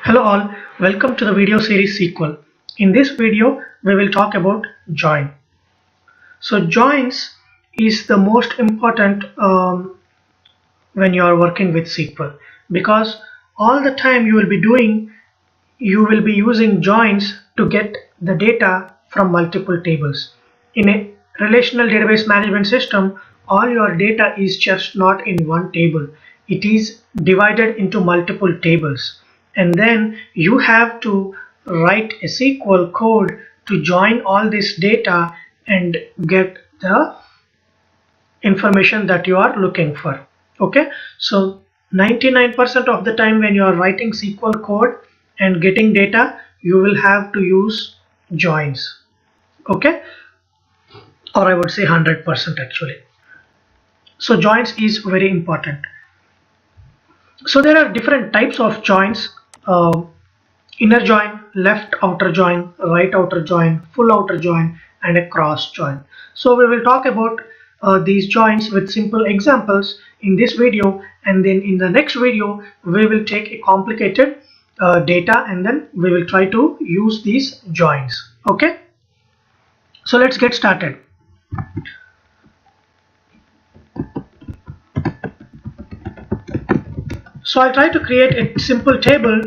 Hello all, welcome to the video series sequel. In this video, we will talk about join. So joins is the most important when you are working with SQL, because all the time you will be using joins to get the data from multiple tables. In a relational database management system, all your data is just not in one table. It is divided into multiple tables. And then you have to write a SQL code to join all this data and get the information that you are looking for. Okay, so 99% of the time when you are writing SQL code and getting data, you will have to use joins. Okay, or I would say 100% actually. So joins is very important. So there are different types of joins: inner join, left outer join, right outer join, full outer join, and a cross join. So we will talk about these joins with simple examples in this video, and then in the next video we will take a complicated data and then we will try to use these joins. Okay, so let's get started. So I'll try to create a simple table.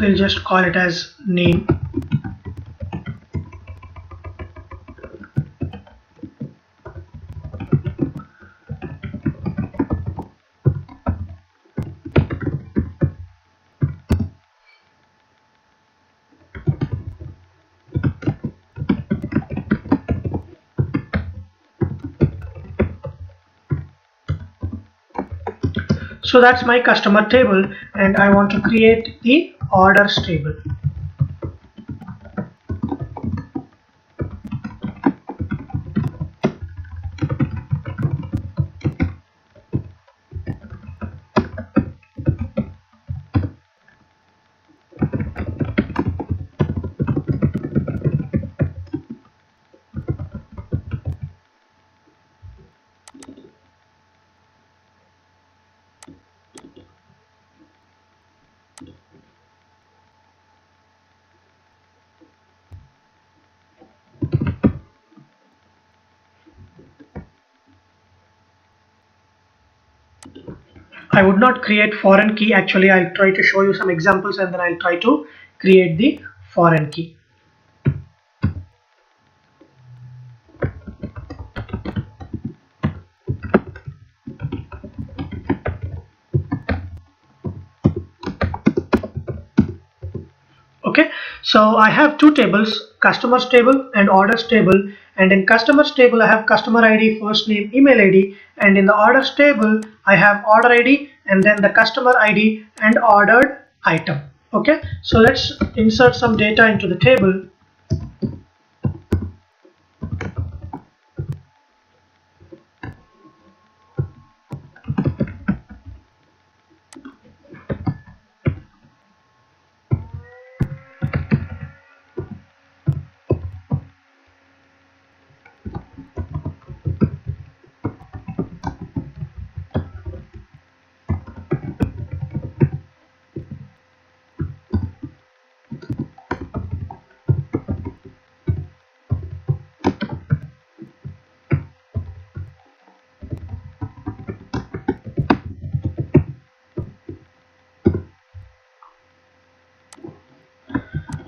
We'll just call it as name. So that's my customer table, and I want to create the orders table. I would not create foreign key. Actually, I'll try to show you some examples and then I'll try to create the foreign key. Okay, so I have two tables, customers table and orders table, and in customers table I have customer ID, first name, email ID, and in the orders table I have order ID and then the customer ID and ordered item. Okay, so let's insert some data into the table.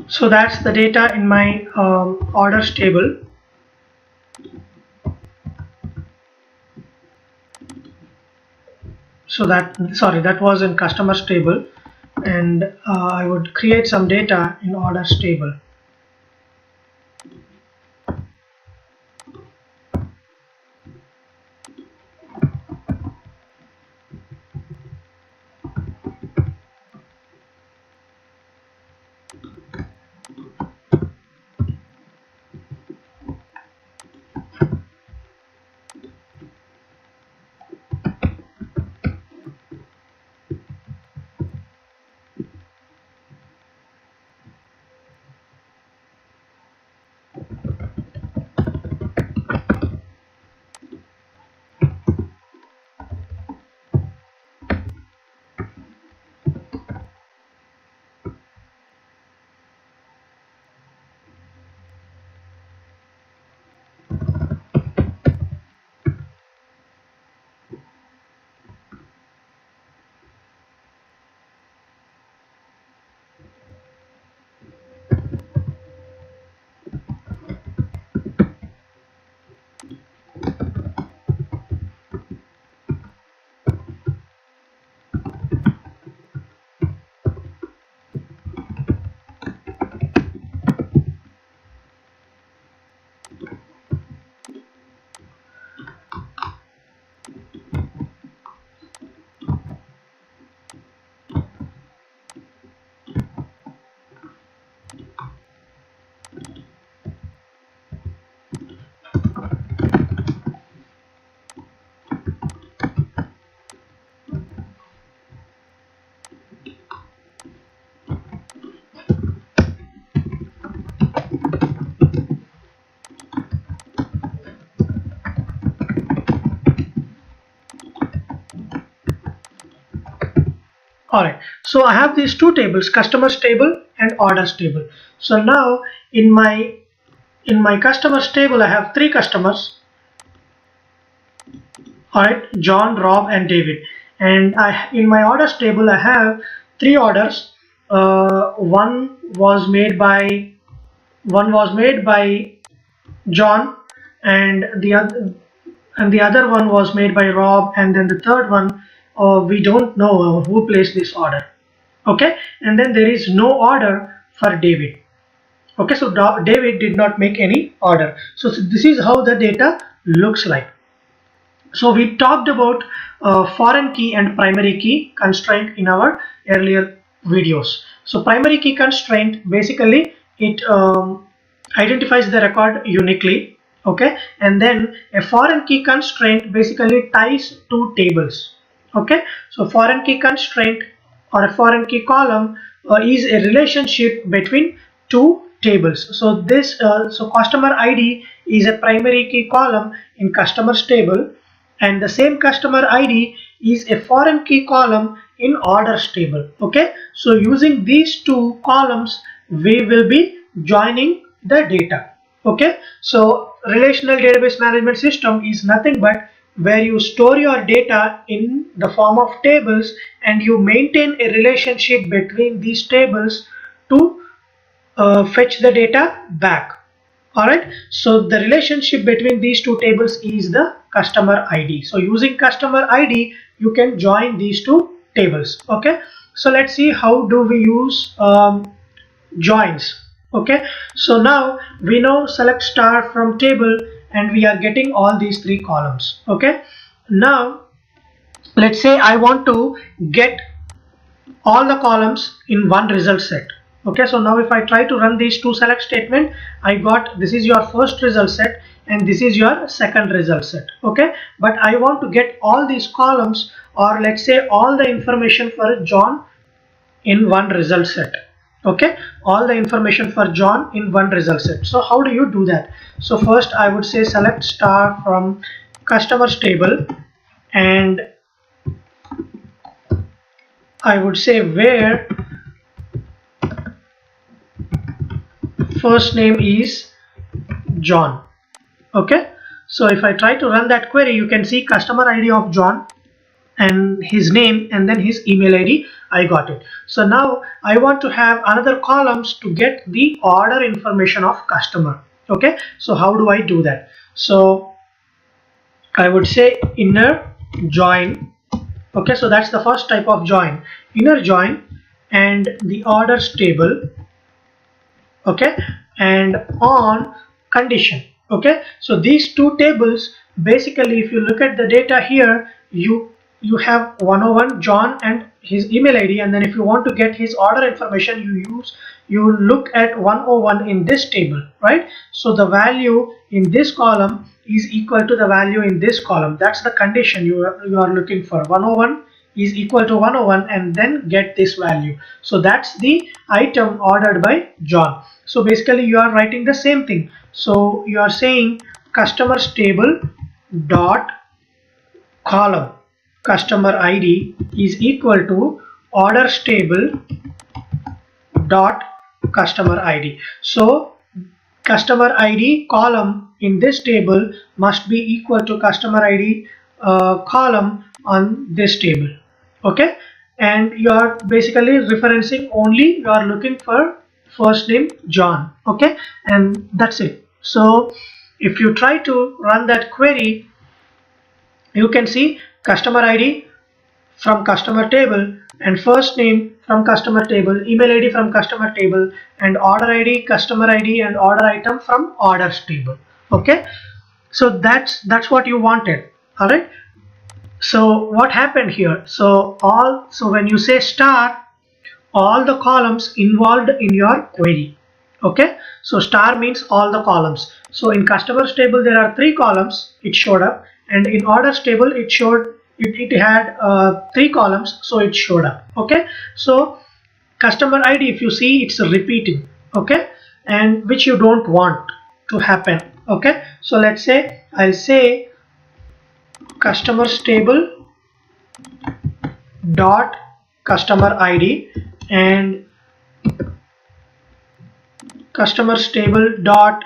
So that's the data in my orders table. So that was in customers table, and I would create some data in orders table. Alright, so I have these two tables, customers table and orders table. So now in my customers table I have three customers. Alright, John, Rob and David. And in my orders table I have three orders. One was made by John, and the other one was made by Rob, and then the third one, we don't know who placed this order. Okay, and then there is no order for David. Okay, so David did not make any order. So this is how the data looks like. So we talked about foreign key and primary key constraint in our earlier videos. So primary key constraint, basically it identifies the record uniquely, okay, and then a foreign key constraint basically ties two tables. Okay, so foreign key constraint or a foreign key column is a relationship between two tables. So this so customer ID is a primary key column in customers table, and the same customer ID is a foreign key column in orders table. Okay, so using these two columns we will be joining the data. Okay, so relational database management system is nothing but where you store your data in the form of tables and you maintain a relationship between these tables to fetch the data back. Alright, so the relationship between these two tables is the customer ID. So using customer ID you can join these two tables. Okay, so let's see how do we use joins. Okay, so now we know select star from table and we are getting all these three columns. Okay, now let's say I want to get all the columns in one result set. Okay, so now if I try to run these two select statement, I got this is your first result set and this is your second result set. Okay, but I want to get all these columns, or let's say all the information for John in one result set. Okay, all the information for John in one result set. So how do you do that? So first I would say select star from customers table, and I would say where first name is John. Okay, so if I try to run that query, you can see customer ID of John and his name and then his email ID. I got it. So now I want to have another columns to get the order information of customer. Okay, so how do I do that? So I would say inner join. Okay, so that's the first type of join, inner join, and the orders table. Okay, and on condition. Okay, so these two tables, basically if you look at the data here, you have 101 John and his email ID, and then if you want to get his order information, you look at 101 in this table, right? So the value in this column is equal to the value in this column. That's the condition you are looking for. 101 is equal to 101 and then get this value. So that's the item ordered by John. So basically you are writing the same thing. So you are saying customers table dot column customer ID is equal to orders table dot customer ID. So customer ID column in this table must be equal to customer ID column on this table. Okay, and you are basically referencing only, you are looking for first name John. Okay, and that's it. So if you try to run that query, you can see customer ID from customer table and first name from customer table, email ID from customer table, and order ID, customer ID, and order item from orders table. Okay, so that's what you wanted. All right, so what happened here? So when you say star, all the columns involved in your query. Okay, so star means all the columns. So in customers table there are three columns, it showed up, and in orders table it had three columns, so it showed up. Okay, so customer ID, if you see, it's repeating. Okay, and which you don't want to happen. Okay, so let's say I'll say customers table dot customer ID and customers table dot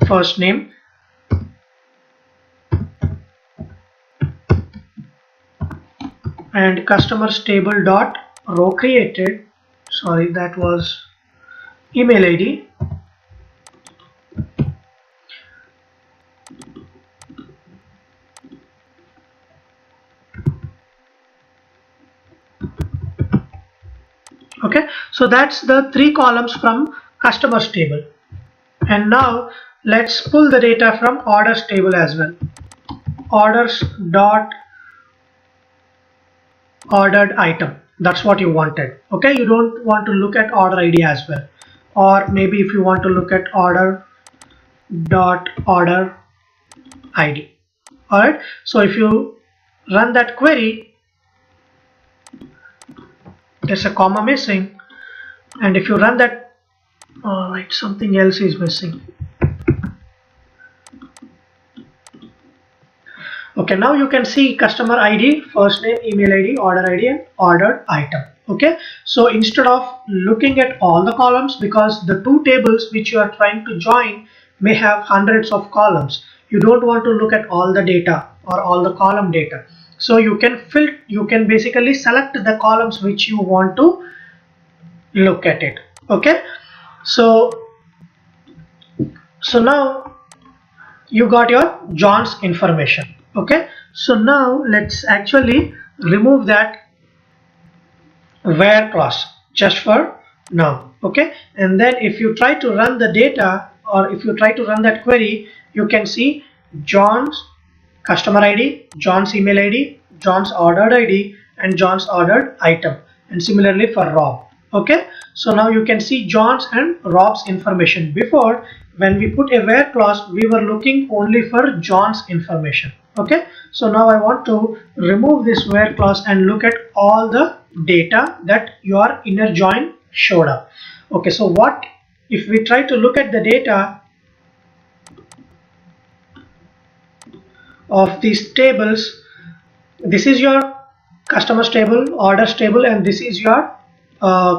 first name and customers table dot row created, sorry, that was email ID, okay. So that's the 3 columns from customers table. And now let's pull the data from orders table as well. Orders dot ordered item, that's what you wanted, okay. You don't want to look at order ID as well, or maybe if you want to look at order dot order ID. Alright, so if you run that query, there's a comma missing, and if you run that, alright, something else is missing. Okay, now you can see customer ID, first name, email ID, order ID and ordered item. Okay, so instead of looking at all the columns, because the 2 tables which you are trying to join may have hundreds of columns, you don't want to look at all the data or all the column data. So you can basically select the columns which you want to look at it. Okay, so now you got your John's information. Okay, so now let's actually remove that where clause just for now. Okay, and then if you try to run the data, or if you try to run that query, you can see John's customer ID, John's email ID, John's ordered ID and John's ordered item, and similarly for Rob. Okay, so now you can see John's and Rob's information. Before, when we put a where clause, we were looking only for John's information. Okay, so now I want to remove this where clause and look at all the data that your inner join showed up. Okay, so what if we try to look at the data of these tables? This is your customers table, orders table, and this is your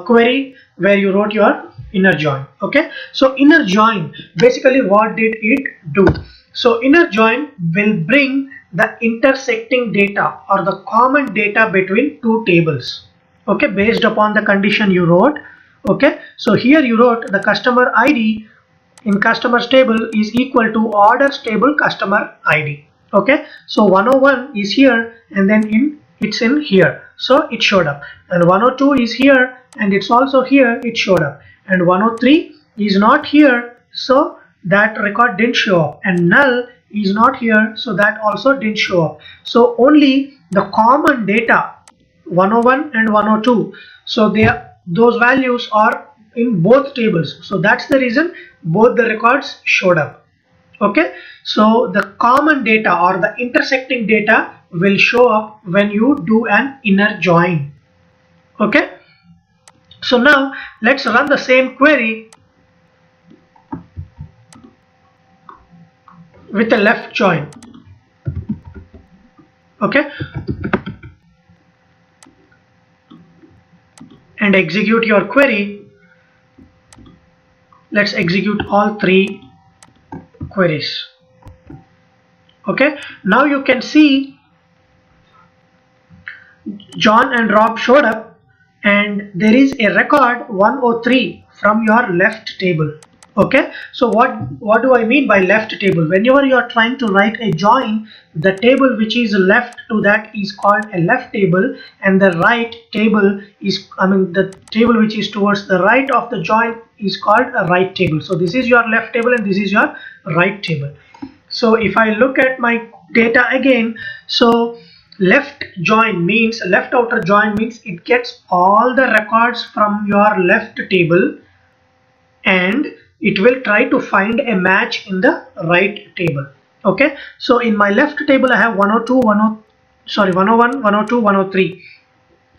query where you wrote your inner join. Okay, so inner join, basically what did it do? So inner join will bring the intersecting data or the common data between 2 tables, okay, based upon the condition you wrote. Okay, so here you wrote the customer ID in customers table is equal to orders table customer ID. Okay, so 101 is here and then it's in here, so it showed up, and 102 is here and it's also here, it showed up, and 103 is not here, so that record didn't show up, and null is not here, so that also didn't show up. So only the common data 101 and 102, so those values are in both tables, so that's the reason both the records showed up. Okay, so the common data or the intersecting data will show up when you do an inner join. Okay, so now let's run the same query with a left join. Okay, and execute your query. Let's execute all 3 queries. Okay, now you can see John and Rob showed up, and there is a record 103 from your left table. Okay, so what do I mean by left table? Whenever you are trying to write a join, the table which is left to that is called a left table, and the right table is, the table which is towards the right of the join is called a right table. So this is your left table and this is your right table. So if I look at my data again, so left join means, left outer join means it gets all the records from your left table and it will try to find a match in the right table. Okay, so in my left table I have 101, 102, 103.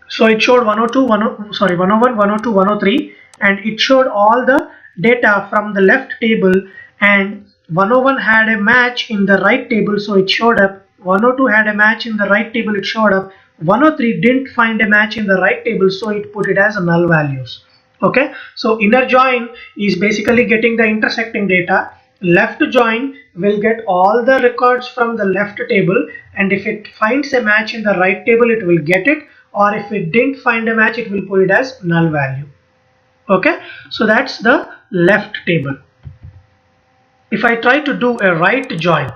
So it showed 101, 102, 103, and it showed all the data from the left table, and 101 had a match in the right table, so it showed up 102 had a match in the right table, it showed up. 103 didn't find a match in the right table, so it put it as null values. Okay, so inner join is basically getting the intersecting data. Left join will get all the records from the left table, and if it finds a match in the right table, it will get it, or if it didn't find a match, it will put it as null value. Okay, so that's the left table. If I try to do a right join,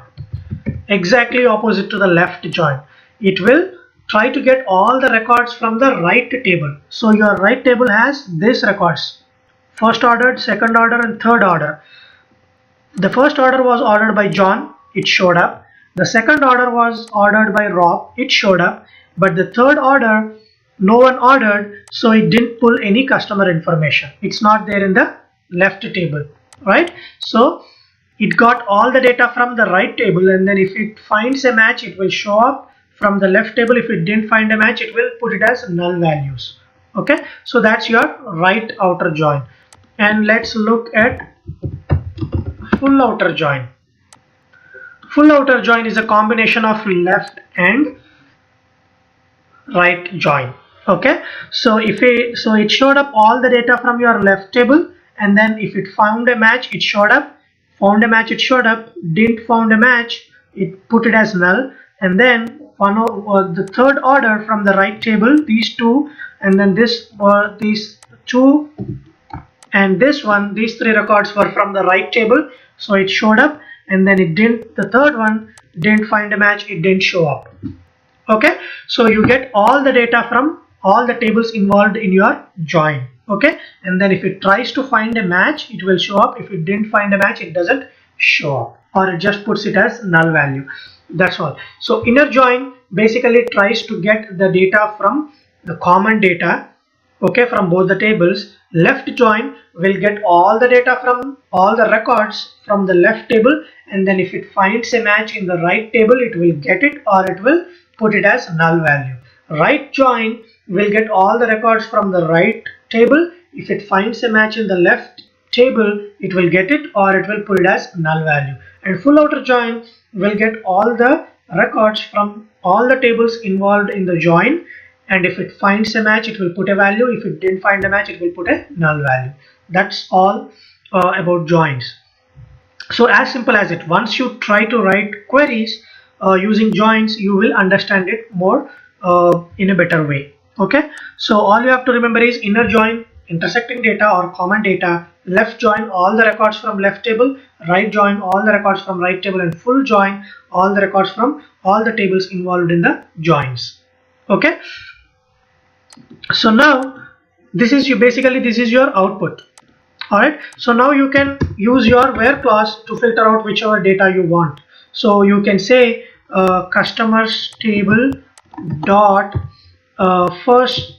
exactly opposite to the left join, it will try to get all the records from the right table. So your right table has these records: first order, second order, and third order. The first order was ordered by John, it showed up. The second order was ordered by Rob, it showed up. But the third order, no one ordered, so it didn't pull any customer information. It's not there in the left table, right? So it got all the data from the right table, and then if it finds a match, it will show up from the left table. If it didn't find a match, it will put it as null values. Okay, so that's your right outer join. And let's look at full outer join. Full outer join is a combination of left and right join. Okay, so it showed up all the data from your left table, and then if it found a match, it showed up. Found a match, it showed up. Didn't found a match, it put it as null. And then the third order from the right table, these two, and then these two, and this one, these three records were from the right table, so it showed up. And then it didn't, the third one didn't find a match, it didn't show up. Okay, so you get all the data from all the tables involved in your join. Okay, and then if it tries to find a match, it will show up. If it didn't find a match, it doesn't show up, or it just puts it as null value. That's all. So inner join basically tries to get the data from the common data, okay, from both the tables. Left join will get all the data from all the records from the left table, and then if it finds a match in the right table, it will get it, or it will put it as null value. Right join will get all the records from the right table. If it finds a match in the left table, it will get it, or it will put it as null value. And full outer join will get all the records from all the tables involved in the join, and if it finds a match, it will put a value. If it didn't find a match, it will put a null value. That's all about joins. So as simple as it. Once you try to write queries using joins, you will understand it more in a better way. Okay, so all you have to remember is inner join, intersecting data or common data. Left join, all the records from left table. Right join, all the records from right table. And full join, all the records from all the tables involved in the joins. Okay, so now this is your output. Alright, so now you can use your where clause to filter out whichever data you want. So you can say customers table dot first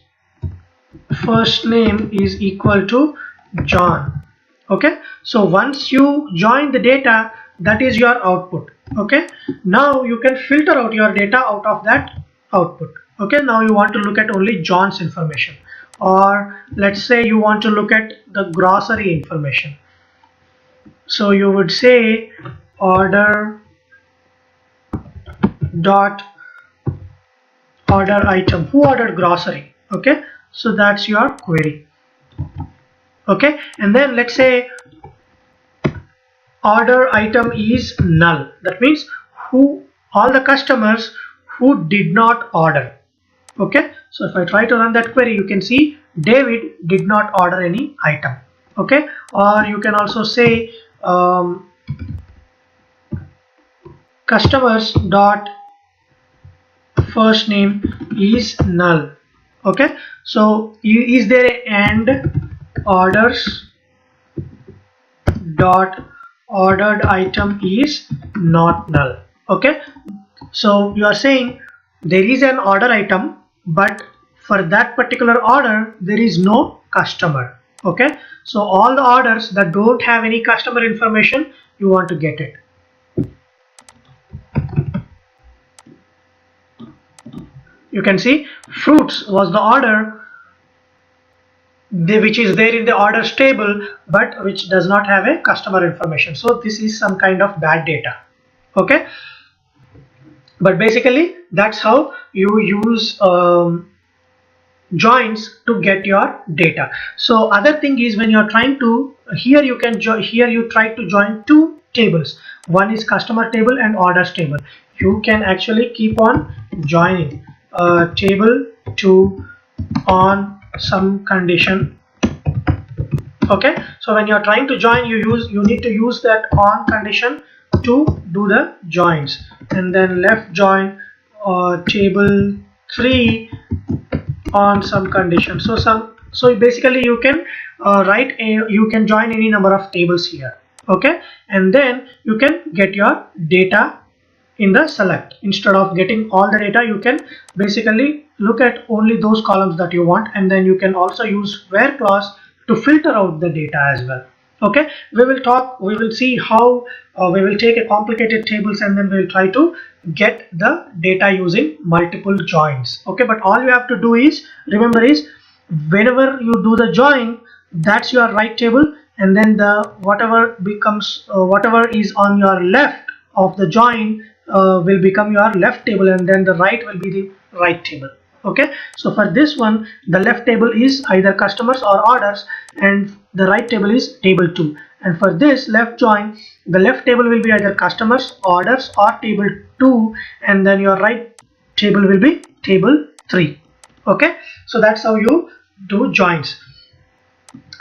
name is equal to John. Okay, so once you join the data, that is your output. Okay, now you can filter out your data out of that output. Okay, now you want to look at only John's information, or let's say you want to look at the grocery information. So you would say order dot order item, who ordered grocery. Okay, so that's your query. Okay, and then let's say order item is null. That means all the customers who did not order. Okay, so if I try to run that query, you can see David did not order any item. Okay, or you can also say customers dot first name is null. Okay, so is there a and orders dot ordered item is not null. Okay, so you are saying there is an order item, but for that particular order there is no customer. Okay, so all the orders that don't have any customer information, you want to get it. You can see fruits was the order which is there in the orders table, but which does not have a customer information. So this is some kind of bad data. Okay, But basically that's how you use joins to get your data. So other thing is, when you're trying to, here you can here you try to join two tables. One is customer table and orders table. You can actually keep on joining table to on some condition. Okay, so when you're trying to join, you need to use that on condition to do the joins, and then left join table 3 on some condition. So basically you can you can join any number of tables here. Okay, and then you can get your data in the select. Instead of getting all the data, you can basically look at only those columns that you want, and then you can also use where clause to filter out the data as well. Okay, we will see how we will take a complicated tables, and then we'll try to get the data using multiple joins. Okay, but all you have to do is remember is, whenever you do the join, that's your right table, and then the whatever becomes whatever is on your left of the join will become your left table, and then the right will be the right table. Okay, so for this one, the left table is either customers or orders, and the right table is table 2. And for this left join, the left table will be either customers, orders, or table 2, and then your right table will be table 3. Okay, so that's how you do joins.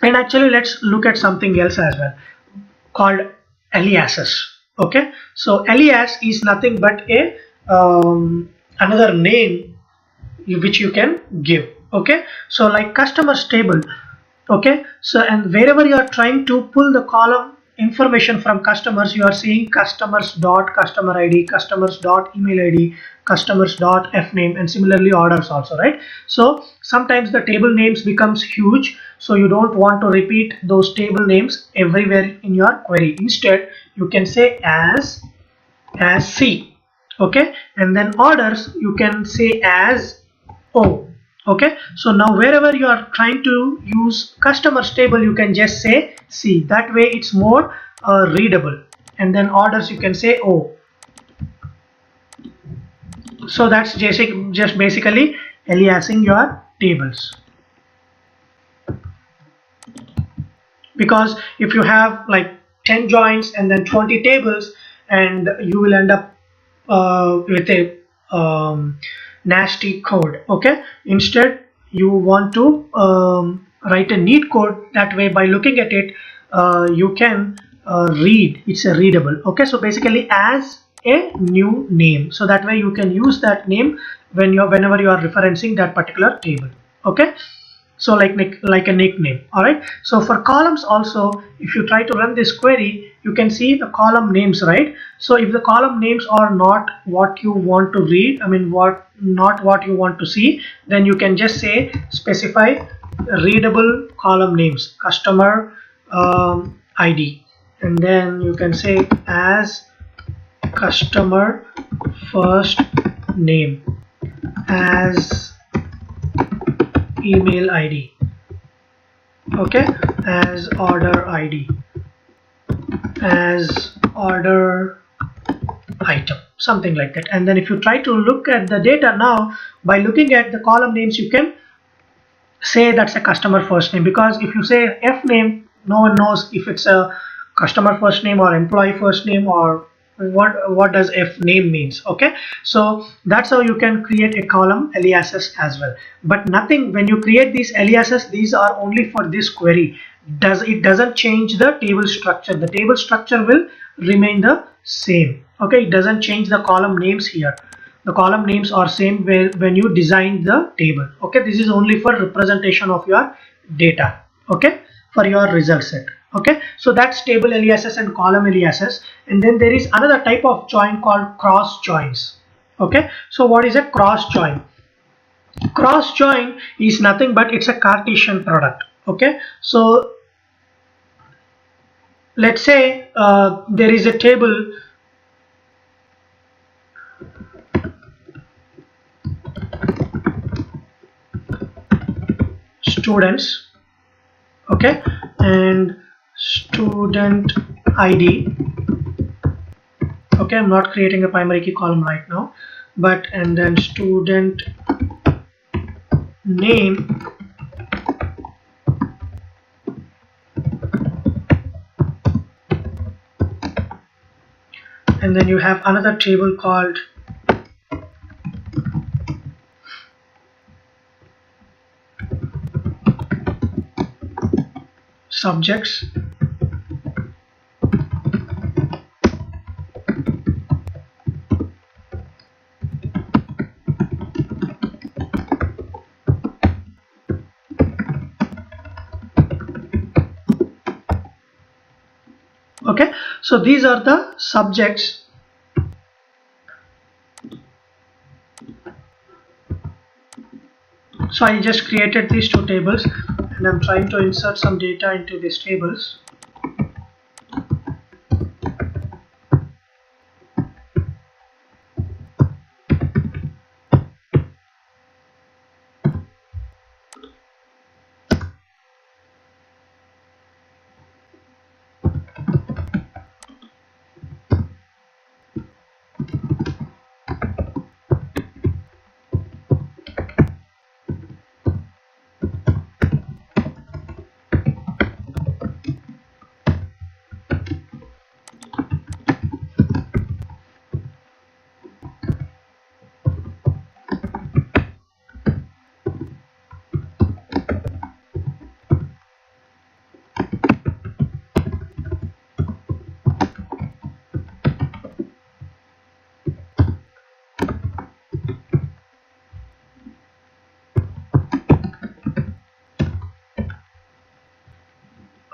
And actually let's look at something else as well, called aliases. Okay, so alias is nothing but a another name which you can give. Okay, so like customers table. Okay, so and wherever you are trying to pull the column information from customers, you are seeing customers dot customer id, customers dot email id, customers dot fname, and similarly orders also, right? So sometimes the table names becomes huge, so you don't want to repeat those table names everywhere in your query. Instead you can say as C. Okay, and then orders you can say as O. Okay, so now wherever you are trying to use customers table, you can just say C. That way it's more readable. And then orders you can say O. So that's just basically aliasing your tables. Because if you have like 10 joins and then 20 tables, and you will end up with a nasty code. Okay, instead you want to write a neat code. That way by looking at it you can read, it's a readable. Okay, so basically as a new name, so that way you can use that name whenever you are referencing that particular table. Okay, so like a nickname. All right, so for columns also, if you try to run this query, you can see the column names, right? So if the column names are not what you want to read, I mean not what you want to see, then you can just say specify readable column names, customer ID, and then you can say as customer first name, as email ID, okay, as order ID, as order item, something like that. And then if you try to look at the data now, by looking at the column names, you can say that's a customer first name, because if you say F name, no one knows if it's a customer first name or employee first name, or what does F name means. Okay, so that's how you can create a column aliases as well. But nothing, when you create these aliases, these are only for this query. It doesn't change the table structure. The table structure will remain the same. Okay, it doesn't change the column names here. The column names are same when you design the table. Okay, this is only for representation of your data. Okay, for your result set. Okay, so that's table aliases and column aliases. And then there is another type of join called cross joins. Okay, so what is a cross join? Cross join is nothing but it's a Cartesian product. Okay, so let's say there is a table students, okay, and student ID. Okay, I'm not creating a primary key column right now, and then student name and then you have another table called subjects. Okay, so these are the subjects. So I just created these two tables and I'm trying to insert some data into these tables.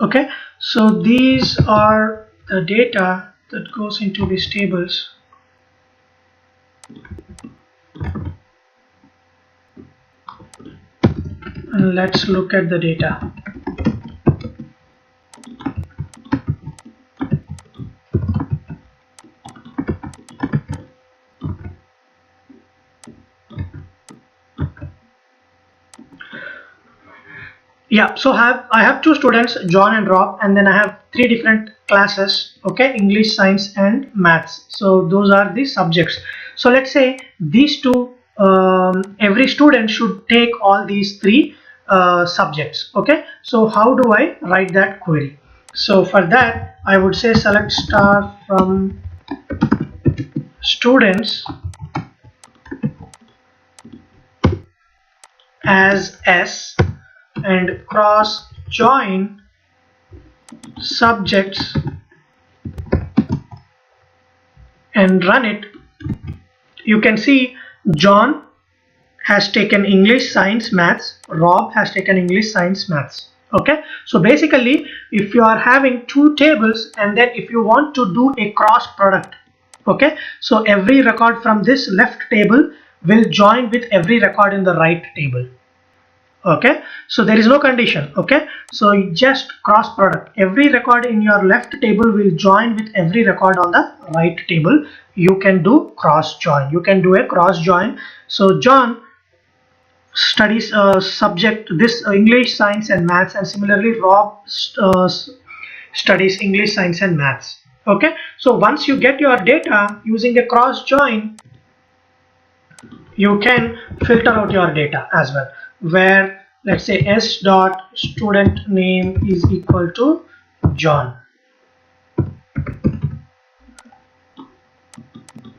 Okay, so these are the data that goes into these tables. And let's look at the data. Yeah, so I have two students, John and Rob, and then I have three different classes. Okay, English, science and maths. So those are the subjects. So let's say these two, every student should take all these three subjects. Okay, so how do I write that query? So for that I would say select star from students as S and cross join subjects and run it. You can see John has taken English, science, maths. Rob has taken English, science, maths. Okay, so basically if you are having two tables and then if you want to do a cross product, okay, so every record from this left table will join with every record in the right table. Okay, so there is no condition. Okay, so just cross product, every record in your left table will join with every record on the right table. You can do cross join, you can do a cross join. So John studies subject this English, science and maths, and similarly Rob studies English, science and maths. Okay, so once you get your data using a cross join, you can filter out your data as well, where let's say s dot student name is equal to John,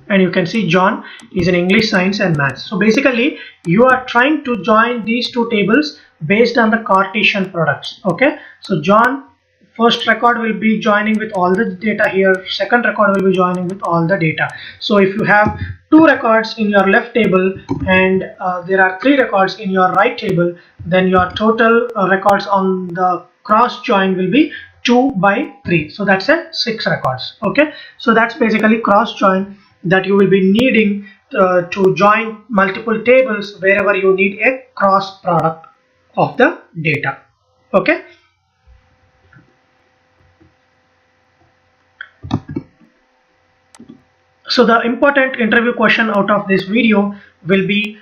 and you can see John is in English, science and maths. So basically you are trying to join these two tables based on the Cartesian products. Okay, so John first record will be joining with all the data here, second record will be joining with all the data. So if you have two records in your left table and there are three records in your right table, then your total records on the cross join will be 2 by 3, so that's a 6 records. Okay, so that's basically cross join, that you will be needing to join multiple tables wherever you need a cross product of the data. Okay, so the important interview question out of this video will be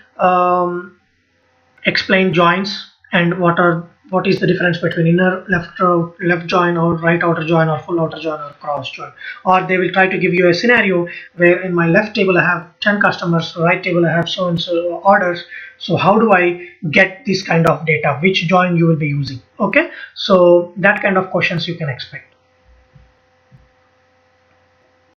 explain joins and what are what is the difference between inner left join or right outer join or full outer join or cross join. Or they will try to give you a scenario where in my left table I have 10 customers, right table I have so and so orders. So how do I get this kind of data? Which join you will be using? Okay, so that kind of questions you can expect.